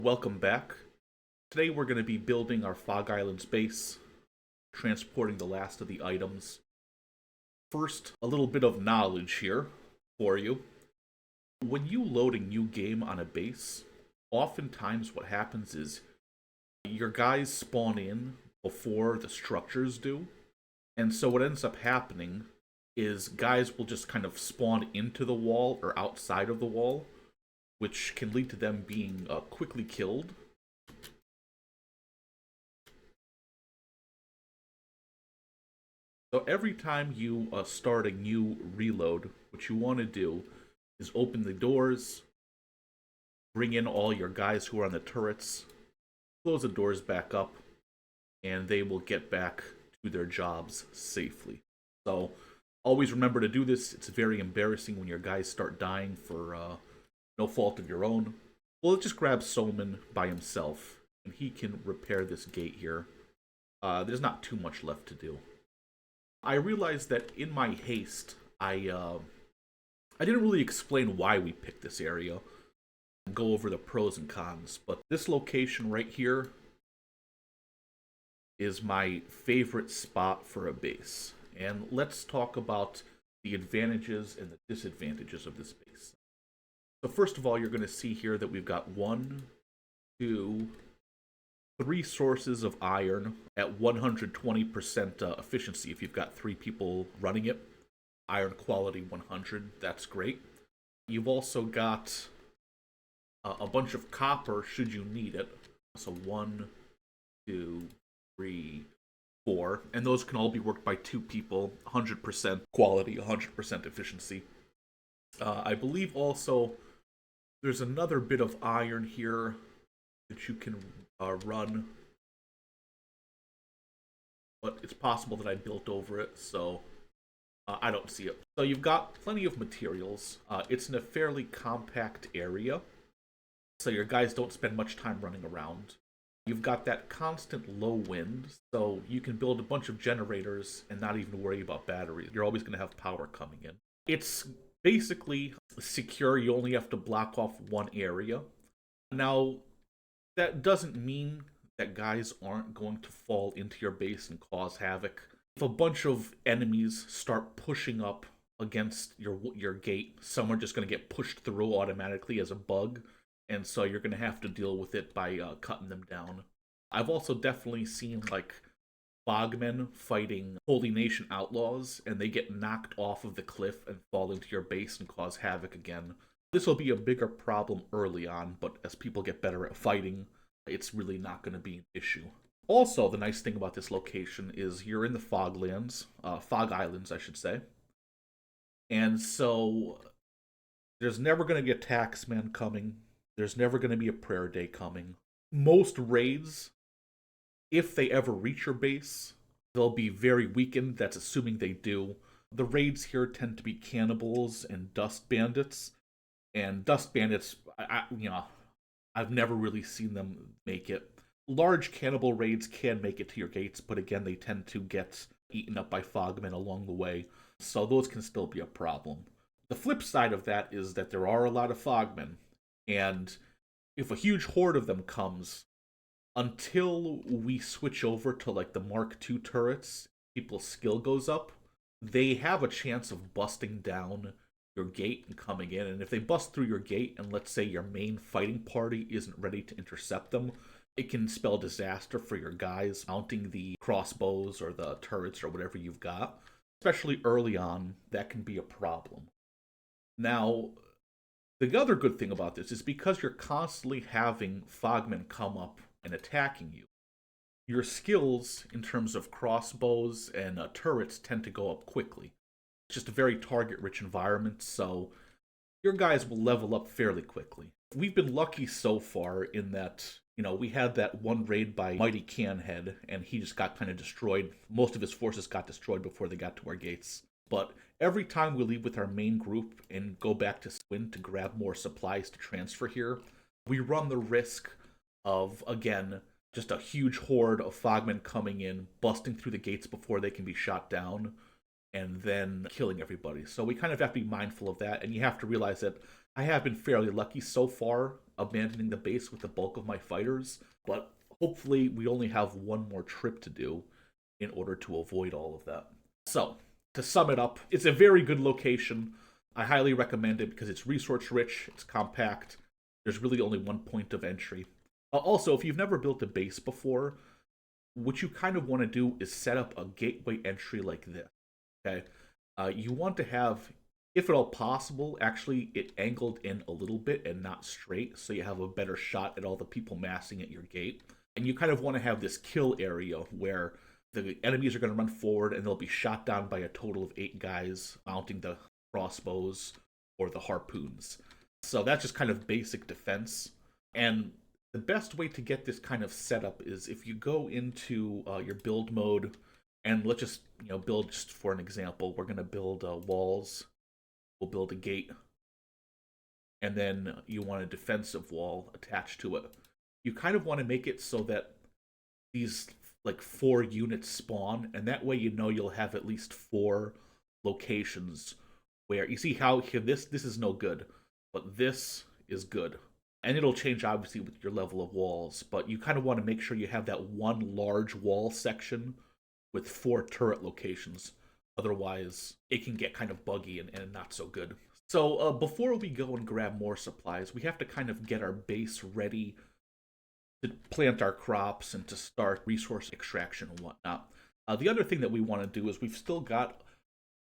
Welcome back. Today we're going to be building our Fog Islands base, transporting the last of the items. First, a little bit of knowledge here for you. When you load a new game on a base, oftentimes what happens is your guys spawn in before the structures do. And so what ends up happening is guys will just kind of spawn into the wall or outside of the wall, which can lead to them being quickly killed. So every time you start a new reload, what you want to do is open the doors, bring in all your guys who are on the turrets, close the doors back up, and they will get back to their jobs safely. So always remember to do this. It's very embarrassing when your guys start dying for no fault of your own. Well, let's just grab Solomon by himself, and he can repair this gate here. There's not too much left to do. I realized that in my haste, I didn't really explain why we picked this area and go over the pros and cons, but this location right here is my favorite spot for a base. And let's talk about the advantages and the disadvantages of this base. So first of all, you're going to see here that we've got 1, 2, 3 sources of iron at 120% efficiency if you've got 3 people running it. Iron quality 100, that's great. You've also got a bunch of copper should you need it. So 1, 2, 3, 4. And those can all be worked by 2 people. 100% quality, 100% efficiency. I believe also there's another bit of iron here that you can run, but it's possible that I built over it, so I don't see it. So you've got plenty of materials. It's in a fairly compact area, so your guys don't spend much time running around. You've got that constant low wind, so you can build a bunch of generators and not even worry about batteries. You're always going to have power coming in. It's basically secure. You only have to block off one area. Now, that doesn't mean that guys aren't going to fall into your base and cause havoc. If a bunch of enemies start pushing up against your gate, some are just going to get pushed through automatically as a bug, and so you're going to have to deal with it by cutting them down. I've also definitely seen like Bogmen fighting Holy Nation outlaws, and they get knocked off of the cliff and fall into your base and cause havoc again. This will be a bigger problem early on, but as people get better at fighting, it's really not going to be an issue. Also, the nice thing about this location is you're in the Foglands, Fog Islands, I should say. And so there's never going to be a taxman coming. There's never going to be a prayer day coming. Most raids, if they ever reach your base, they'll be very weakened. That's assuming they do. The raids here tend to be cannibals and dust bandits. And dust bandits, I've never really seen them make it. Large cannibal raids can make it to your gates, but again, they tend to get eaten up by fogmen along the way, so those can still be a problem. The flip side of that is that there are a lot of fogmen, and if a huge horde of them comes, until we switch over to like the Mark II turrets, people's skill goes up, they have a chance of busting down your gate and coming in, and if they bust through your gate and let's say your main fighting party isn't ready to intercept them, it can spell disaster for your guys mounting the crossbows or the turrets or whatever you've got. Especially early on, that can be a problem. Now, the other good thing about this is because you're constantly having fogmen come up and attacking you, your skills in terms of crossbows and turrets tend to go up quickly. It's just a very target-rich environment, so your guys will level up fairly quickly. We've been lucky so far in that, we had that one raid by Mighty Canhead, and he just got kind of destroyed. Most of his forces got destroyed before they got to our gates. But every time we leave with our main group and go back to Squinn to grab more supplies to transfer here, we run the risk of, again, just a huge horde of fogmen coming in, busting through the gates before they can be shot down, and then killing everybody. So we kind of have to be mindful of that, and you have to realize that I have been fairly lucky so far, abandoning the base with the bulk of my fighters, but hopefully we only have one more trip to do in order to avoid all of that. So, to sum it up, it's a very good location. I highly recommend it because it's resource rich, it's compact, there's really only one point of entry. Also, if you've never built a base before, what you kind of want to do is set up a gateway entry like this. Okay, you want to have, if at all possible, actually it angled in a little bit and not straight, so you have a better shot at all the people massing at your gate. And you kind of want to have this kill area where the enemies are going to run forward and they'll be shot down by a total of 8 guys mounting the crossbows or the harpoons. So that's just kind of basic defense. And the best way to get this kind of setup is if you go into your build mode, and let's just build, just for an example, we're going to build walls. We'll build a gate, and then you want a defensive wall attached to it. You kind of want to make it so that these like 4 units spawn, and that way you'll have at least 4 locations where you see how here this is no good, but this is good. And it'll change obviously with your level of walls, but you kind of want to make sure you have that one large wall section with 4 turret locations. Otherwise, it can get kind of buggy and not so good. So before we go and grab more supplies, we have to kind of get our base ready to plant our crops and to start resource extraction and whatnot. The other thing that we want to do is we've still got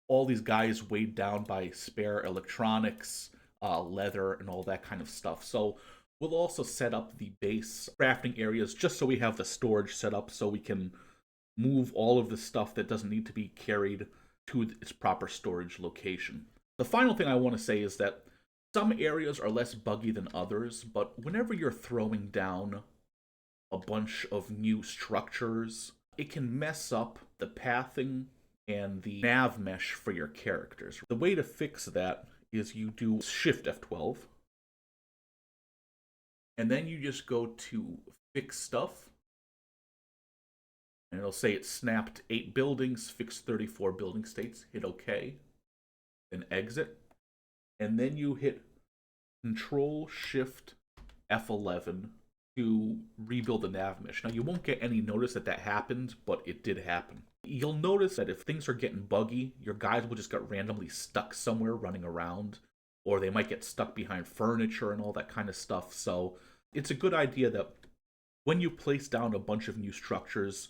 all these guys weighed down by spare electronics, leather, and all that kind of stuff. So we'll also set up the base crafting areas just so we have the storage set up so we can move all of the stuff that doesn't need to be carried to its proper storage location. The final thing I want to say is that some areas are less buggy than others, but whenever you're throwing down a bunch of new structures, it can mess up the pathing and the nav mesh for your characters. The way to fix that is you do Shift F12, and then you just go to Fix Stuff, and it'll say it snapped 8 buildings, fixed 34 building states. Hit OK, then exit, and then you hit Control Shift F11 to rebuild the nav mesh. Now you won't get any notice that that happened, but it did happen. You'll notice that if things are getting buggy, your guys will just get randomly stuck somewhere running around, or they might get stuck behind furniture and all that kind of stuff. So it's a good idea that when you place down a bunch of new structures,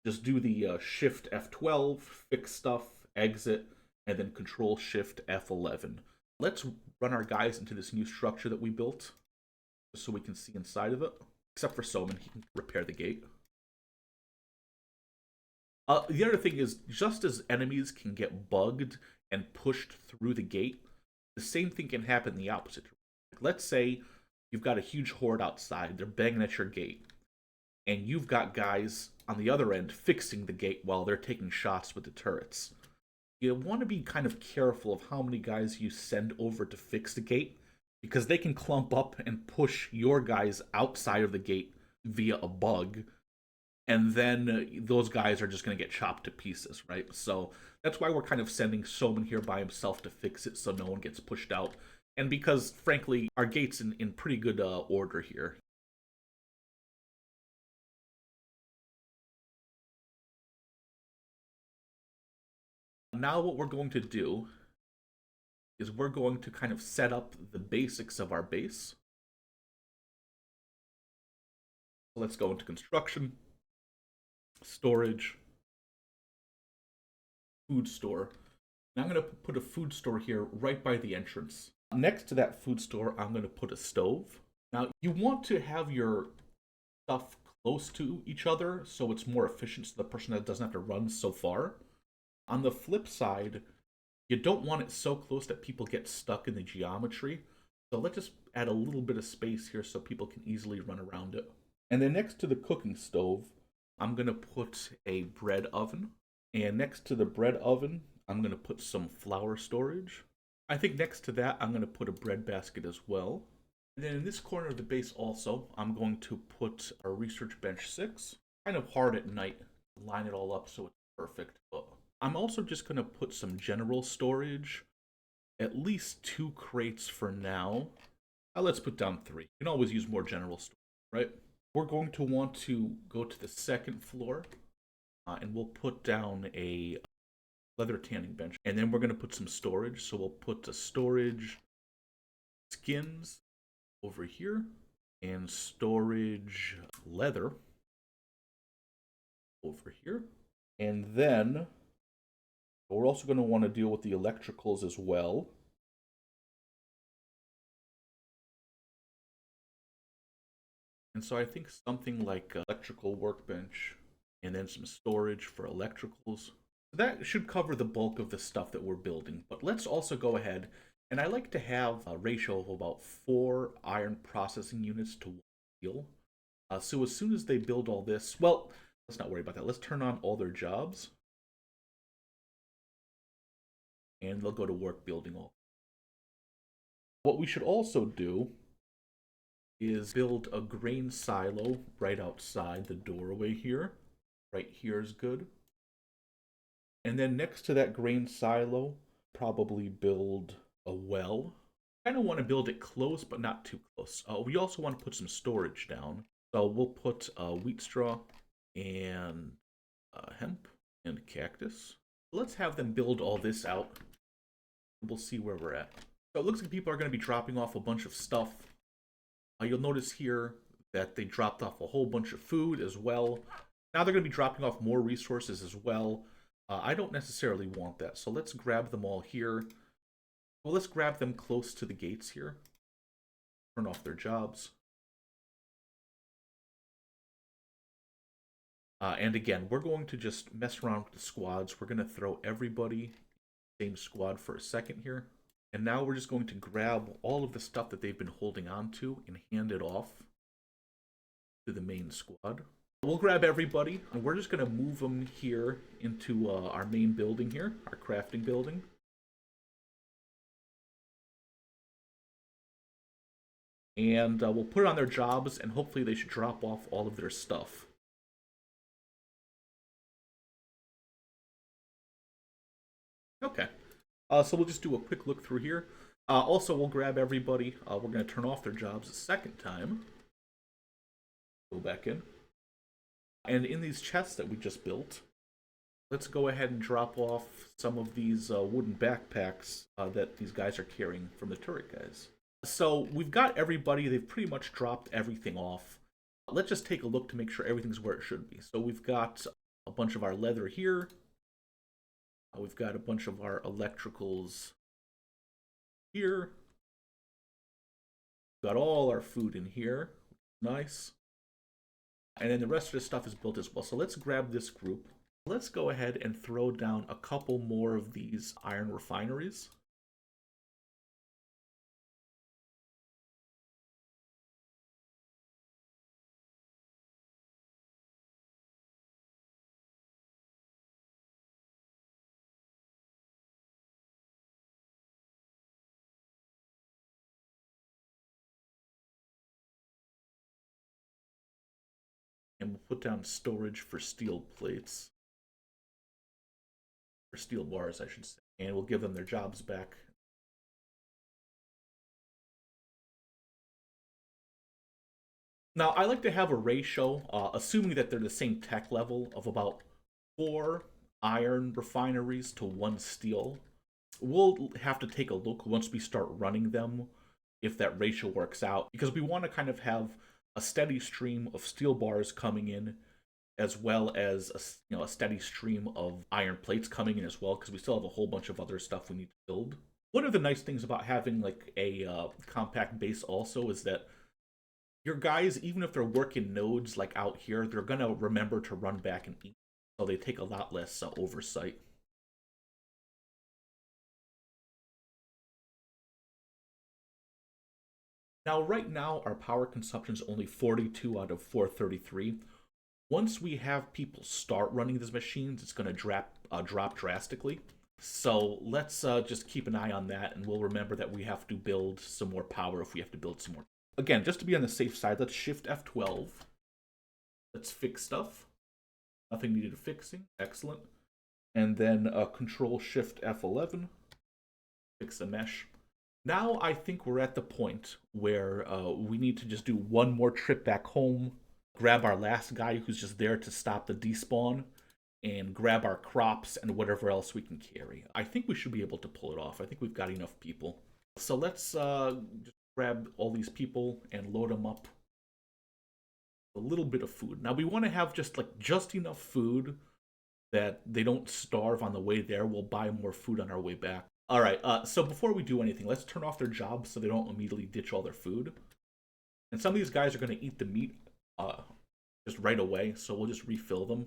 just do the Shift F12, fix stuff, exit, and then Control Shift F11. Let's run our guys into this new structure that we built, just so we can see inside of it. Except for Soman, he can repair the gate. The other thing is, just as enemies can get bugged and pushed through the gate, the same thing can happen in the opposite. Let's say you've got a huge horde outside, they're banging at your gate, and you've got guys on the other end fixing the gate while they're taking shots with the turrets. You want to be kind of careful of how many guys you send over to fix the gate, because they can clump up and push your guys outside of the gate via a bug, and then those guys are just going to get chopped to pieces, right? So that's why we're kind of sending Soman here by himself to fix it so no one gets pushed out. And because, frankly, our gate's in pretty good order here. Now what we're going to do is we're going to kind of set up the basics of our base. Let's go into construction, storage, food store. And I'm going to put a food store here right by the entrance. Next to that food store, I'm going to put a stove. Now, you want to have your stuff close to each other so it's more efficient, so the person that doesn't have to run so far. On the flip side, you don't want it so close that people get stuck in the geometry. So let's just add a little bit of space here so people can easily run around it. And then next to the cooking stove, I'm going to put a bread oven. And next to the bread oven, I'm going to put some flour storage. I think next to that, I'm going to put a bread basket as well. And then in this corner of the base also, I'm going to put a research bench 6. Kind of hard at night to line it all up so it's perfect. But I'm also just going to put some general storage at least 2 crates for now. Let's put down 3. You can always use more general storage, right? We're going to want to go to the second floor, and we'll put down a leather tanning bench. And then we're going to put some storage. So we'll put the storage skins over here, and storage leather over here. And then we're also going to want to deal with the electricals as well. And so I think something like electrical workbench and then some storage for electricals. That should cover the bulk of the stuff that we're building. But let's also go ahead, and I like to have a ratio of about 4 iron processing units to 1 steel. So as soon as they build all this, well, let's not worry about that. Let's turn on all their jobs. And they'll go to work building all. What we should also do is build a grain silo right outside the doorway here. Right here is good. And then next to that grain silo, probably build a well. I kind of want to build it close, but not too close. We also want to put some storage down. So we'll put wheat straw and hemp and cactus. Let's have them build all this out. We'll see where we're at. So it looks like people are going to be dropping off a bunch of stuff. You'll notice here that they dropped off a whole bunch of food as well. Now they're going to be dropping off more resources as well. I don't necessarily want that, so let's grab them all here. Well, let's grab them close to the gates here. Turn off their jobs. And again, we're going to just mess around with the squads. We're going to throw everybody in the same squad for a second here. And now we're just going to grab all of the stuff that they've been holding on to and hand it off to the main squad. We'll grab everybody, and we're just going to move them here into our main building here, our crafting building. And we'll put it on their jobs, and hopefully they should drop off all of their stuff. Okay. So we'll just do a quick look through here. Also, we'll grab everybody. We're going to turn off their jobs a second time. Go back in. And in these chests that we just built, let's go ahead and drop off some of these wooden backpacks that these guys are carrying from the turret guys. So we've got everybody. They've pretty much dropped everything off. Let's just take a look to make sure everything's where it should be. So we've got a bunch of our leather here. We've got a bunch of our electricals here. We've got all our food in here. Nice. And then the rest of this stuff is built as well. So let's grab this group. Let's go ahead and throw down a couple more of these iron refineries. And we'll put down storage for steel plates. Or steel bars, I should say. And we'll give them their jobs back. Now, I like to have a ratio, assuming that they're the same tech level, of about 4 iron refineries to 1 steel. We'll have to take a look once we start running them if that ratio works out, because we want to kind of have a steady stream of steel bars coming in, as well as a steady stream of iron plates coming in as well, because we still have a whole bunch of other stuff we need to build. One of the nice things about having like a compact base also is that your guys, even if they're working nodes like out here, they're gonna remember to run back and eat, so they take a lot less oversight. Now, right now, our power consumption is only 42 out of 433. Once we have people start running these machines, it's going to drop drastically. So let's just keep an eye on that, and we'll remember that we have to build some more power if we have to build some more. Again, just to be on the safe side, let's shift F12. Let's fix stuff. Nothing needed fixing. Excellent. And then control shift F11. fix the mesh. Now I think we're at the point where we need to just do one more trip back home, grab our last guy who's just there to stop the despawn, and grab our crops and whatever else we can carry. I think we should be able to pull it off. I think we've got enough people. So let's just grab all these people and load them up with a little bit of food. Now we want to have just enough food that they don't starve on the way there. We'll buy more food on our way back. All right. So before we do anything, let's turn off their jobs so they don't immediately ditch all their food. And some of these guys are going to eat the meat just right away, so we'll just refill them.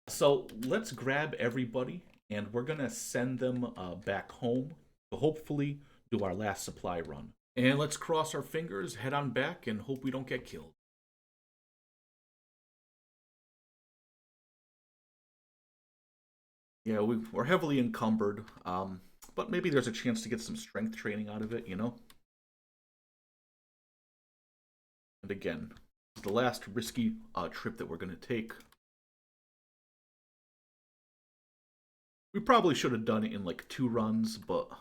So let's grab everybody, and we're going to send them back home to hopefully do our last supply run. And let's cross our fingers, head on back, and hope we don't get killed. Yeah, we're heavily encumbered, but maybe there's a chance to get some strength training out of it, you know? And again, it's the last risky trip that we're going to take. We probably should have done it in like 2 runs, but I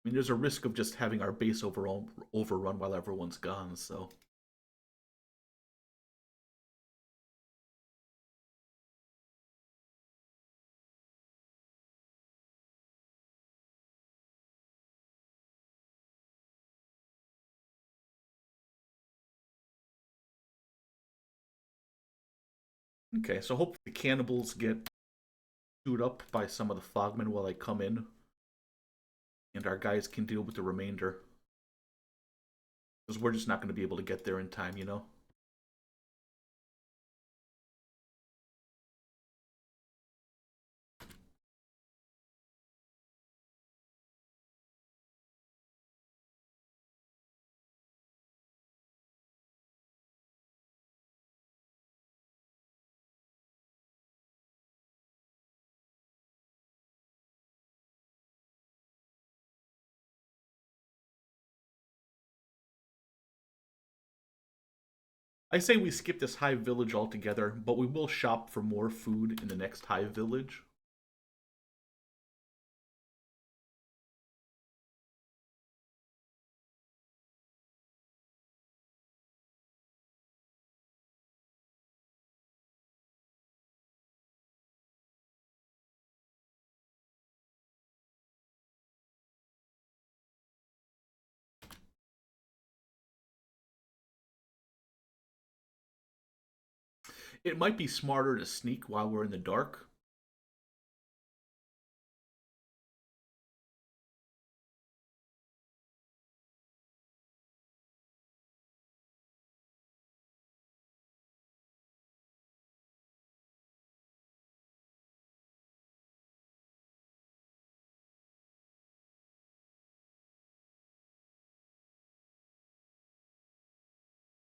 mean, there's a risk of just having our base overrun while everyone's gone, so. Okay, so hopefully the cannibals get chewed up by some of the fogmen while they come in, and our guys can deal with the remainder. Because we're just not going to be able to get there in time, you know? I say we skip this hive village altogether, but we will shop for more food in the next hive village. It might be smarter to sneak while we're in the dark.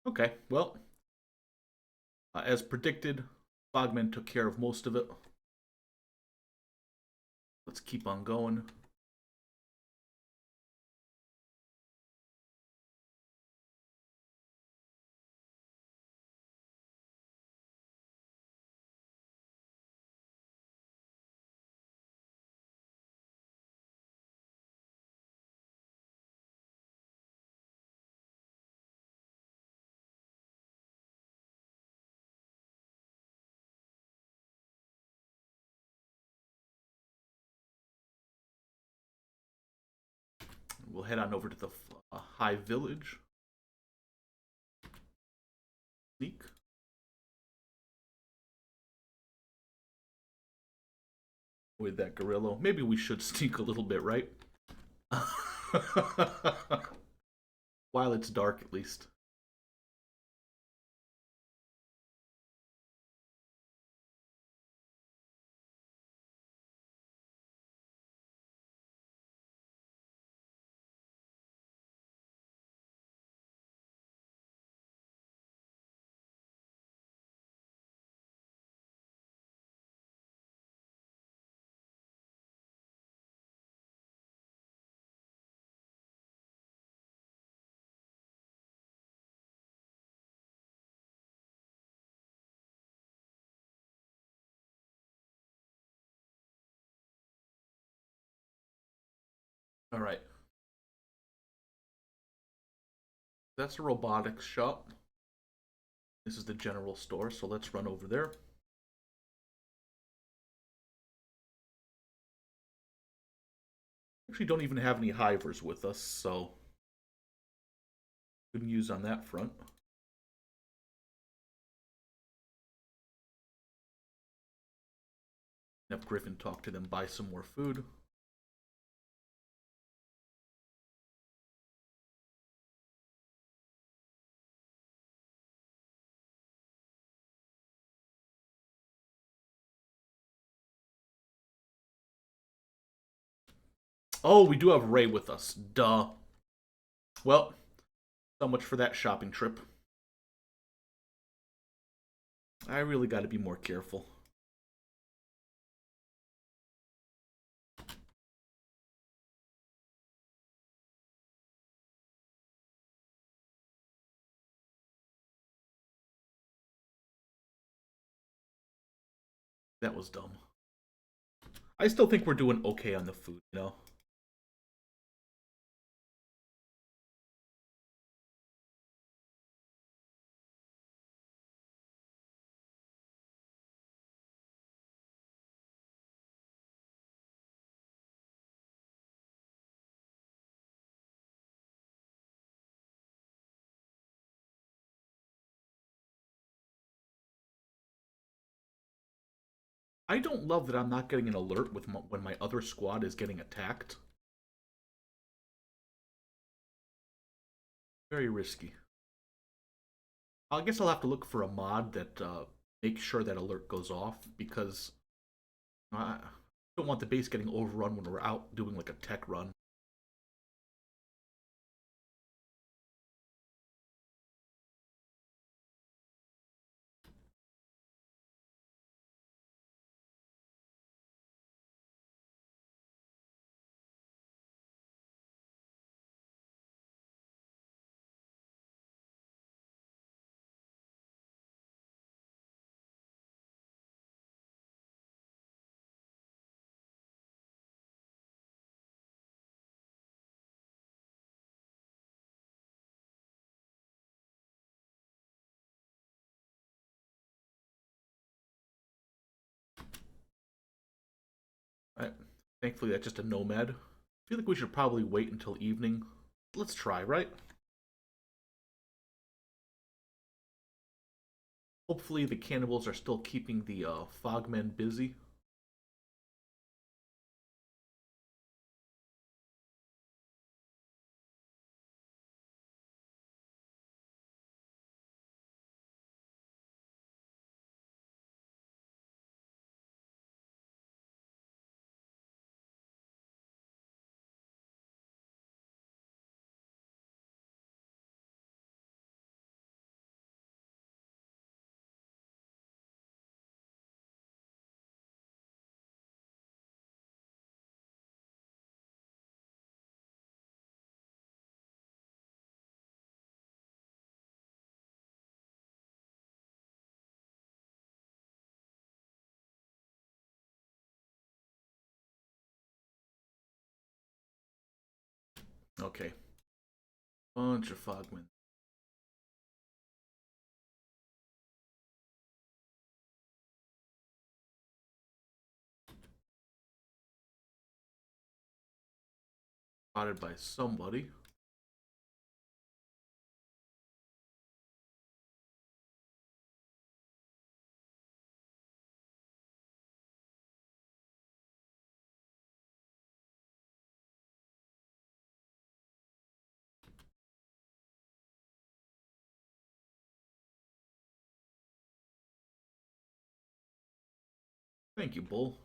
Okay, well, as predicted, Fogmen took care of most of it. Let's keep on going. We'll head on over to the Hive Village. Sneak. With that gorilla. Maybe we should sneak a little bit, right? While it's dark, at least. All right. That's a robotics shop. This is the general store, so let's run over there. Actually, don't even have any hivers with us, so good news on that front. Have Griffin talk to them, buy some more food. Oh, we do have Ray with us. Duh. Well, so much for that shopping trip. I really got to be more careful. That was dumb. I still think we're doing okay on the food, you know? I don't love that I'm not getting an alert with when my other squad is getting attacked. Very risky. I guess I'll have to look for a mod that makes sure that alert goes off because I don't want the base getting overrun when we're out doing like a tech run. Right. Thankfully, that's just a nomad. I feel like we should probably wait until evening. Let's try, right? Hopefully, the cannibals are still keeping the fogmen busy. Okay. Bunch of fogmen. Spotted by somebody. Thank you, Bull.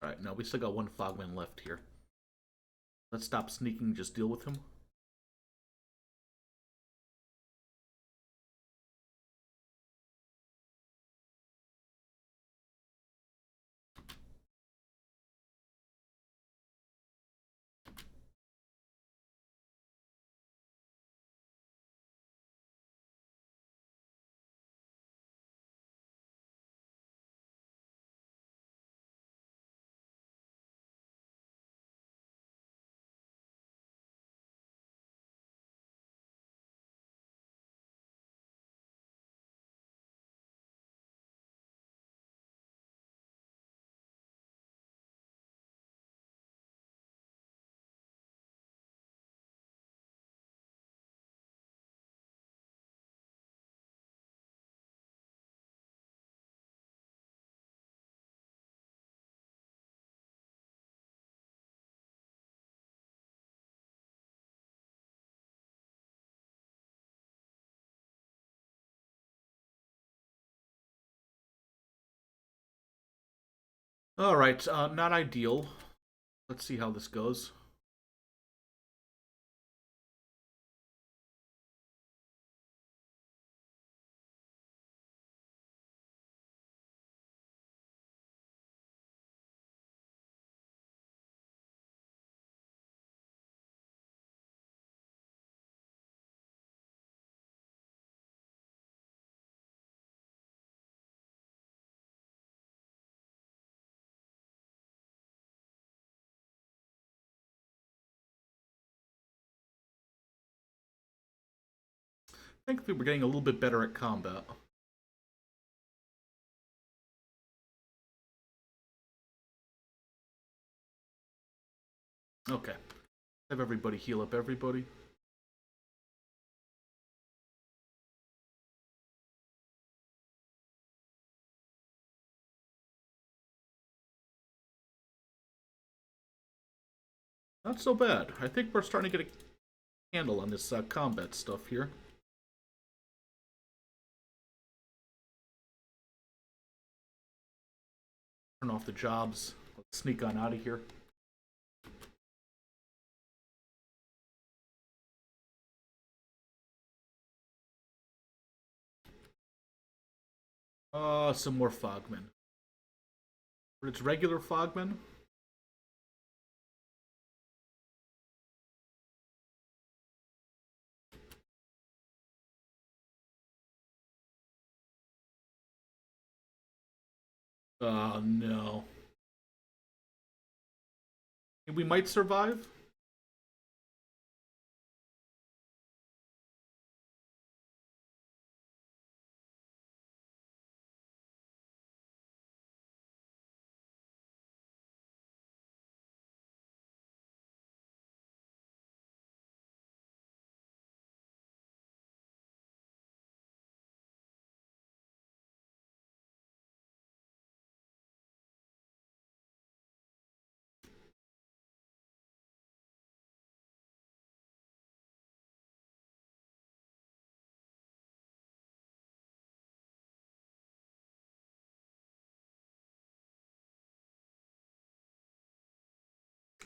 Alright, now we still got one fogman left here. Let's stop sneaking, just deal with him. Alright, not ideal. Let's see how this goes. Thankfully, we're getting a little bit better at combat. Okay. Have everybody heal up everybody. Not so bad. I think we're starting to get a handle on this combat stuff here. Turn off the jobs. Let's sneak on out of here. Some more fogmen. But it's regular fogmen? No. We might survive?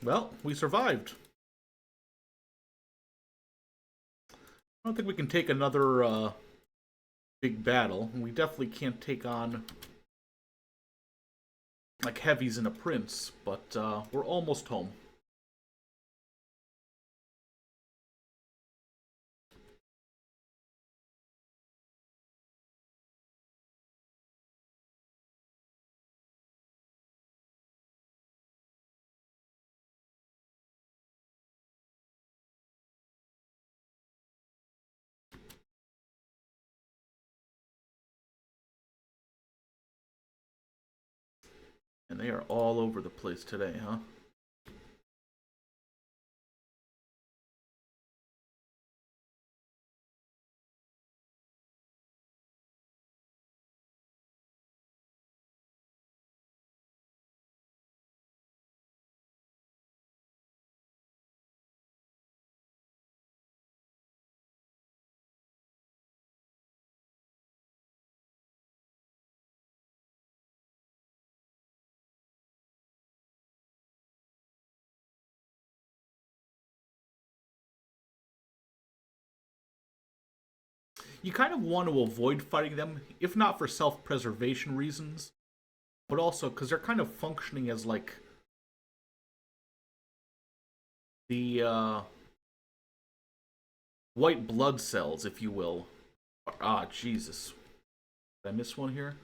Well, we survived. I don't think we can take another big battle. We definitely can't take on like heavies and a prince, but we're almost home. And they are all over the place today, huh? You kind of want to avoid fighting them, if not for self-preservation reasons, but also because they're kind of functioning as like the white blood cells, if you will. Ah, Jesus. Did I miss one here?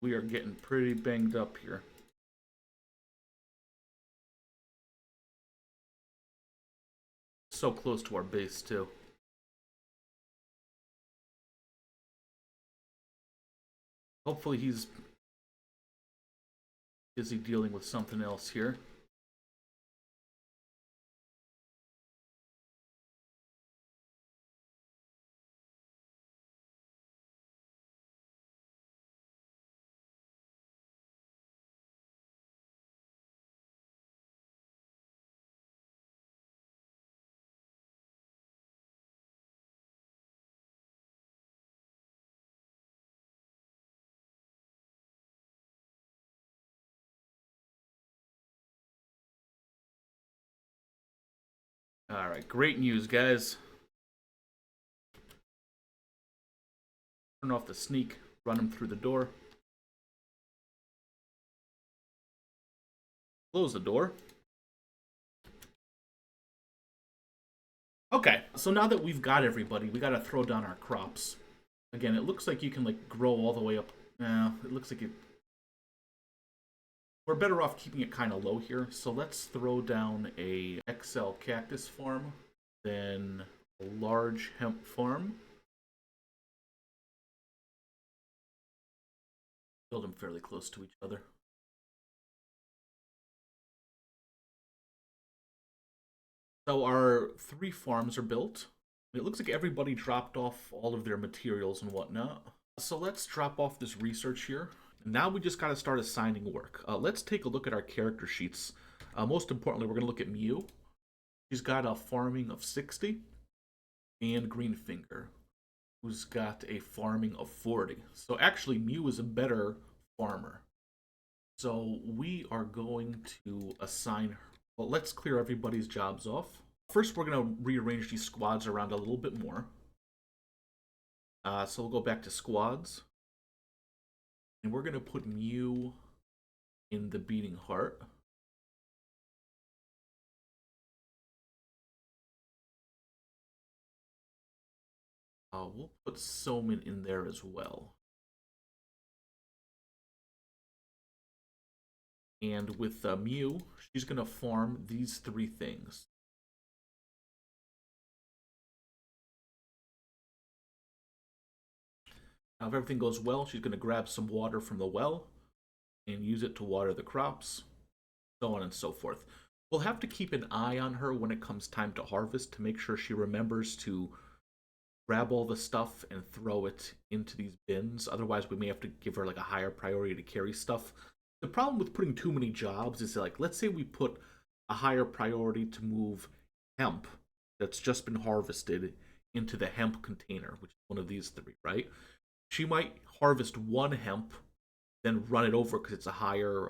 We are getting pretty banged up here. So close to our base, too. Hopefully he's busy dealing with something else here. Alright, great news, guys. Turn off the sneak, run him through the door. Close the door. Okay, so now that we've got everybody, we gotta throw down our crops. Again, it looks like you can like grow all the way up. It looks like it. We're better off keeping it kind of low here. So let's throw down a XL cactus farm, then a large hemp farm. Build them fairly close to each other. So our 3 farms are built. It looks like everybody dropped off all of their materials and whatnot. So let's drop off this research here. Now we just got to start assigning work. Let's take a look at our character sheets. Most importantly, we're going to look at Mew. She's got a farming of 60. And Greenfinger, who's got a farming of 40. So actually, Mew is a better farmer. So we are going to assign her. Well, let's clear everybody's jobs off. First, we're going to rearrange these squads around a little bit more. So we'll go back to squads. And we're going to put Mew in the beating heart. We'll put Soman in there as well. And with Mew, she's going to farm these 3 things. Now, if everything goes well, she's going to grab some water from the well and use it to water the crops, so on and so forth. We'll have to keep an eye on her when it comes time to harvest to make sure she remembers to grab all the stuff and throw it into these bins. Otherwise, we may have to give her like a higher priority to carry stuff. The problem with putting too many jobs is like, let's say we put a higher priority to move hemp that's just been harvested into the hemp container, which is one of these 3, right? She might harvest 1 hemp, then run it over because it's a higher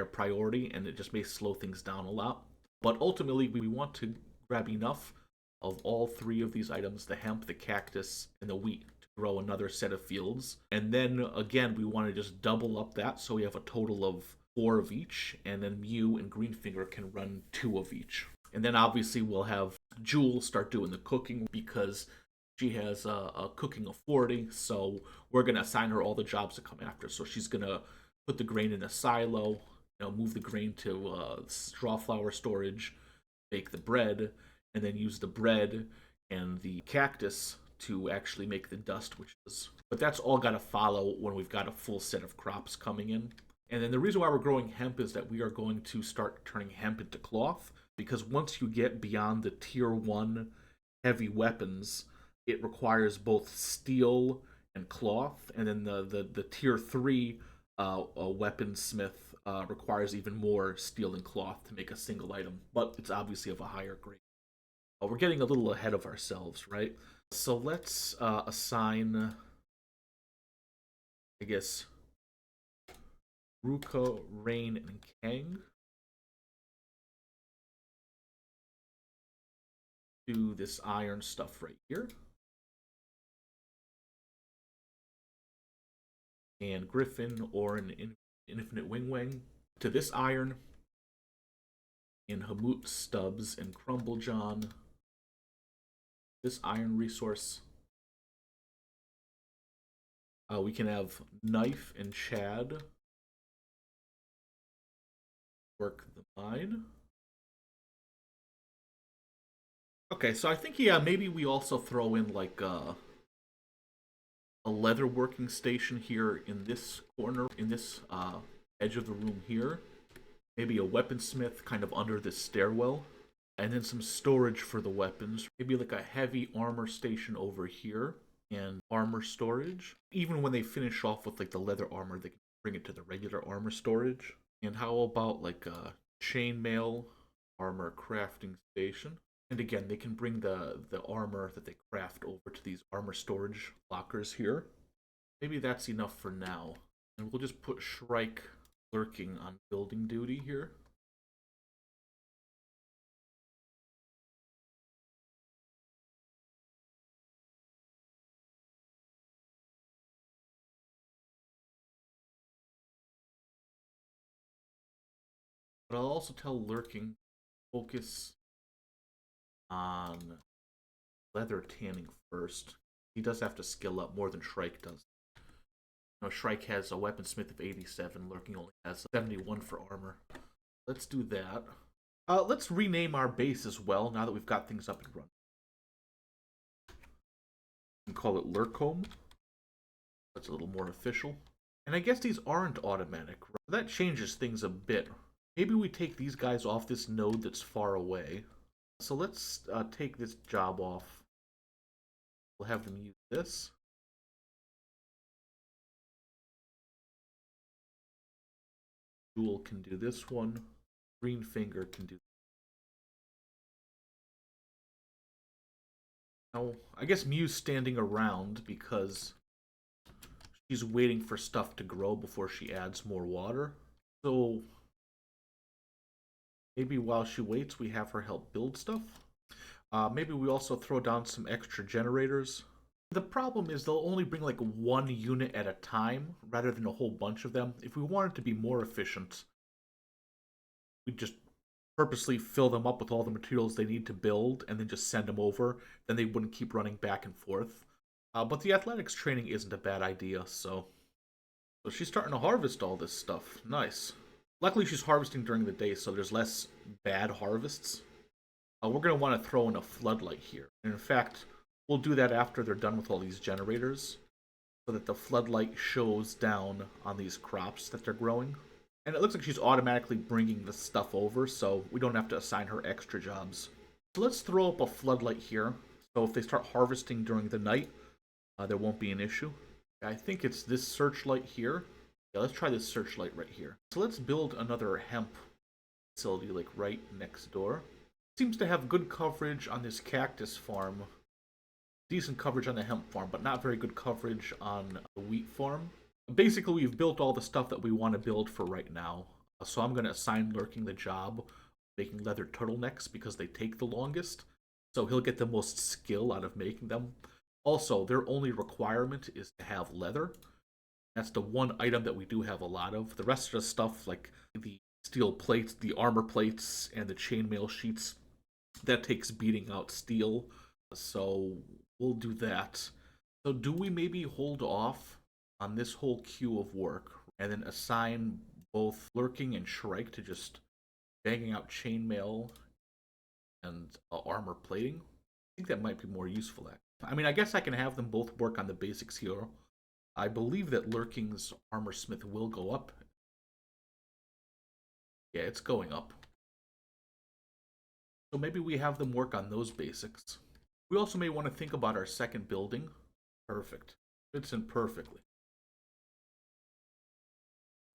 priority, and it just may slow things down a lot. But ultimately, we want to grab enough of all 3 of these items, the hemp, the cactus, and the wheat, to grow another set of fields. And then again, we want to just double up that so we have a total of 4 of each, and then Mew and Greenfinger can run 2 of each. And then obviously we'll have Jewel start doing the cooking because she has a cooking of 40, so we're going to assign her all the jobs that come after. So she's going to put the grain in a silo, move the grain to straw flour storage, bake the bread, and then use the bread and the cactus to actually make the dust, but that's all got to follow when we've got a full set of crops coming in. And then the reason why we're growing hemp is that we are going to start turning hemp into cloth, because once you get beyond the tier 1 heavy weapons, it requires both steel and cloth, and then the tier 3 weaponsmith requires even more steel and cloth to make a single item, but it's obviously of a higher grade. We're getting a little ahead of ourselves, right? So let's assign, I guess, Ruka, Rain, and Kang to this iron stuff right here. And Griffin or an Infinite Wing Wang to this iron. And Hamut, Stubbs, and Crumble John this iron resource. We can have Knife and Chad work the mine. Okay, so I think, yeah, maybe we also throw in like a leather working station here in this corner, in this edge of the room here. Maybe a weaponsmith kind of under this stairwell. And then some storage for the weapons. Maybe like a heavy armor station over here. And armor storage. Even when they finish off with like the leather armor, they can bring it to the regular armor storage. And how about like a chainmail armor crafting station? And again, they can bring the armor that they craft over to these armor storage lockers here. Maybe that's enough for now. And we'll just put Shrike lurking on building duty here. But I'll also tell Lurking, focus on leather tanning first. He does have to skill up more than Shrike does. You know, Shrike has a weaponsmith of 87, Lurking only has 71 for armor. Let's do that. Let's rename our base as well, now that we've got things up and running. We can call it Lurkholm. That's a little more official. And I guess these aren't automatic. That changes things a bit. Maybe we take these guys off this node that's far away. So let's take this job off. We'll have them use this. Jewel can do this one. Green Finger can do. Now, I guess Mew's standing around because she's waiting for stuff to grow before she adds more water. So maybe while she waits, we have her help build stuff. Maybe we also throw down some extra generators. The problem is they'll only bring like one unit at a time rather than a whole bunch of them. If we wanted to be more efficient, we'd just purposely fill them up with all the materials they need to build and then just send them over. Then they wouldn't keep running back and forth. But the athletics training isn't a bad idea, so she's starting to harvest all this stuff. Nice. Luckily, she's harvesting during the day, so there's less bad harvests. We're going to want to throw in a floodlight here. And in fact, we'll do that after they're done with all these generators, so that the floodlight shows down on these crops that they're growing. And it looks like she's automatically bringing the stuff over, so we don't have to assign her extra jobs. So let's throw up a floodlight here, so if they start harvesting during the night, there won't be an issue. I think it's this searchlight here. Yeah, let's try this searchlight right here. So let's build another hemp facility, like right next door. Seems to have good coverage on this cactus farm. Decent coverage on the hemp farm, but not very good coverage on the wheat farm. Basically, we've built all the stuff that we want to build for right now. So I'm going to assign Lurking the job of making leather turtlenecks because they take the longest. So he'll get the most skill out of making them. Also, their only requirement is to have leather. That's the one item that we do have a lot of. The rest of the stuff, like the steel plates, the armor plates, and the chainmail sheets, that takes beating out steel. So we'll do that. So do we maybe hold off on this whole queue of work and then assign both Lurking and Shrike to just banging out chainmail and armor plating? I think that might be more useful, actually. I mean, I guess I can have them both work on the basics here. I believe that Lurking's armor smith will go up. Yeah, it's going up. So maybe we have them work on those basics. We also may want to think about our second building. Perfect. Fits in perfectly.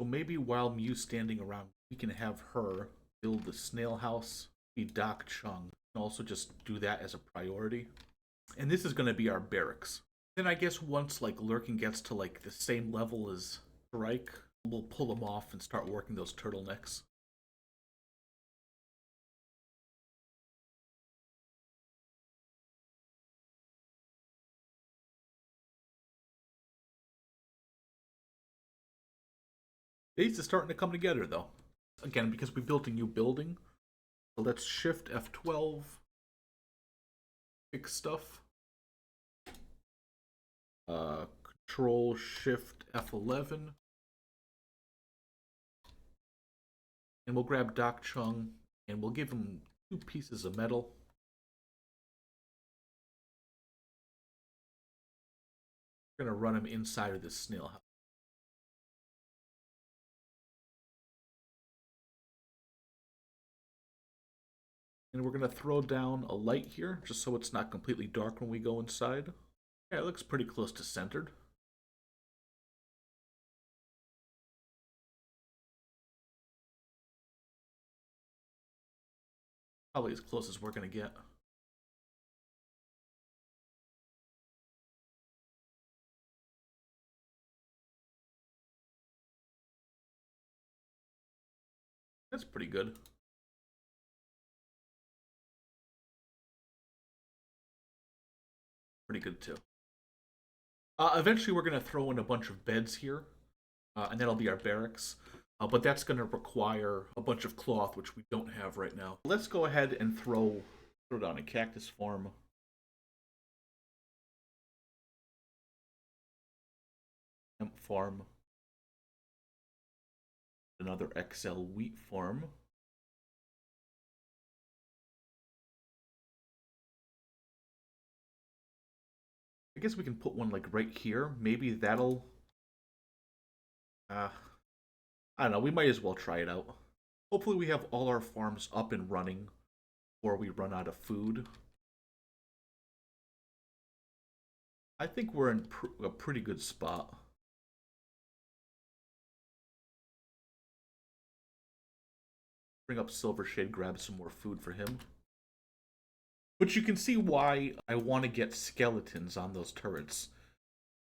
So maybe while Mew's standing around, we can have her build the snail house, be Doc Chung, and also just do that as a priority. And this is going to be our barracks. Then I guess once like Lurking gets to like the same level as Shrike, we'll pull them off and start working those turtlenecks. These are starting to come together though. Again, because we built a new building. So let's shift F12. Fix stuff. Control Shift F11. And we'll grab Doc Chung and we'll give him 2 pieces of metal. We're going to run him inside of this snail house. And we're going to throw down a light here, just so it's not completely dark when we go inside. Yeah, it looks pretty close to centered. Probably as close as we're going to get. That's pretty good. Pretty good too. Eventually we're going to throw in a bunch of beds here, and that'll be our barracks. But that's going to require a bunch of cloth, which we don't have right now. Let's go ahead and throw down a cactus farm. Hemp farm. Another XL wheat farm. I guess we can put one like right here. Maybe that'll... I don't know. We might as well try it out. Hopefully we have all our farms up and running before we run out of food. I think we're in a pretty good spot. Bring up Silvershade, grab some more food for him. But you can see why I want to get skeletons on those turrets.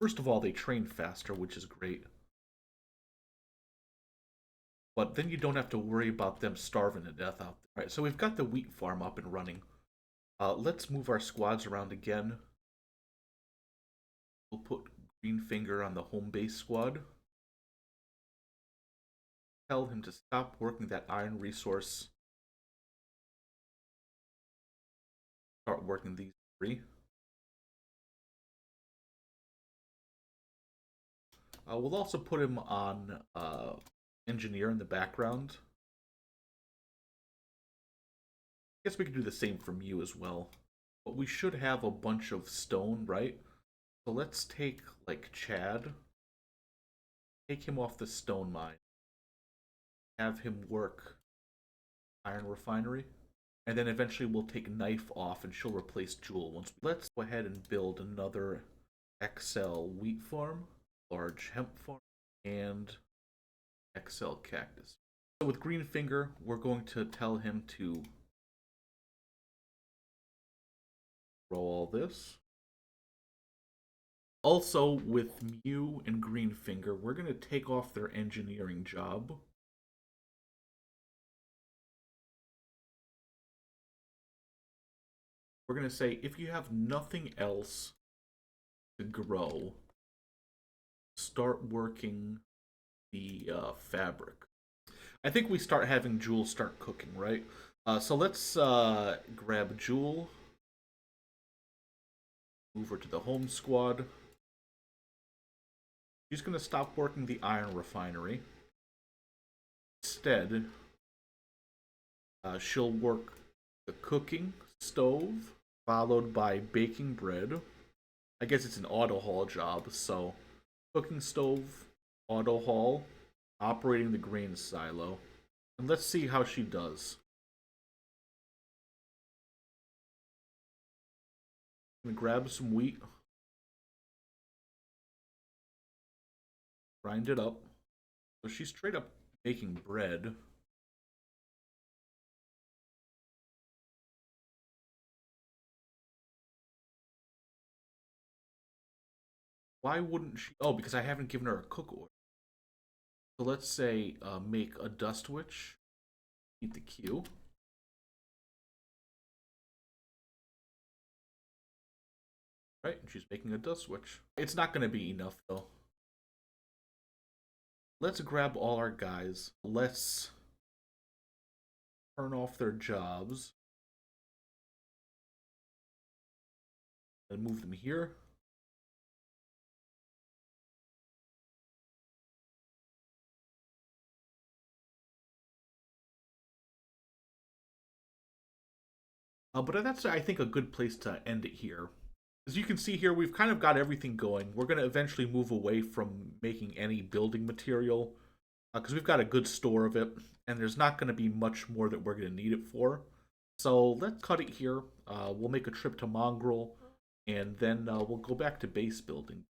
First of all, they train faster, which is great. But then you don't have to worry about them starving to death out there. Alright, so we've got the wheat farm up and running. Let's move our squads around again. We'll put Greenfinger on the home base squad. Tell him to stop working that iron resource. Start working these 3. We'll also put him on engineer in the background. I guess we could do the same from you as well. But we should have a bunch of stone, right? So let's take, like, Chad. Take him off the stone mine. Have him work iron refinery. And then eventually we'll take Knife off and she'll replace Jewel. Let's go ahead and build another XL wheat farm, large hemp farm, and XL cactus. So with Greenfinger, we're going to tell him to grow all this. Also, with Mew and Greenfinger, we're going to take off their engineering job. We're going to say, if you have nothing else to grow, start working the fabric. I think we start having Jewel start cooking, right? So let's grab Jewel. Move her to the home squad. She's going to stop working the iron refinery. Instead, she'll work the cooking stove, followed by baking bread. I guess it's an auto haul job, so cooking stove, auto haul, operating the grain silo. And let's see how she does. I'm gonna grab some wheat. Grind it up. So she's straight up making bread. Why wouldn't she? Oh, because I haven't given her a cook order. So let's say make a dust witch. Eat the Q. Right, she's making a dust witch. It's not going to be enough though. Let's grab all our guys. Let's turn off their jobs. And move them here. But that's, I think, a good place to end it here. As you can see here, we've kind of got everything going. We're going to eventually move away from making any building material because we've got a good store of it, and there's not going to be much more that we're going to need it for. So let's cut it here. We'll make a trip to Mongrel, and then we'll go back to base building.